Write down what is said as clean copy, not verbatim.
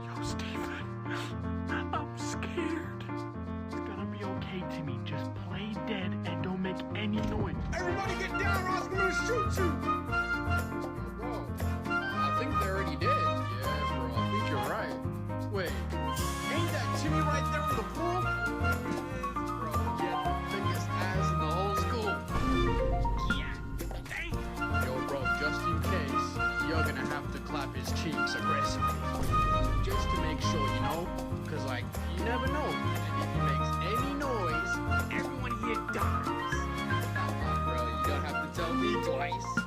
Yo, Steven, I'm scared. It's gonna be okay, Timmy. Just play dead and don't make any noise. Everybody get down or else I'm gonna shoot you! Bro, I think they're already dead. Yeah, bro, I think you're right. Wait, Ain't that Timmy right there in the pool? bro, yeah, the biggest ass in the whole school. Yeah, damn. Yo, bro, just in case, you're gonna have to clap his cheeks aggressively. Just to make sure, you know? Cause, like, you never know. And if he makes any noise, everyone here dies. Bro, you don't have to tell me twice.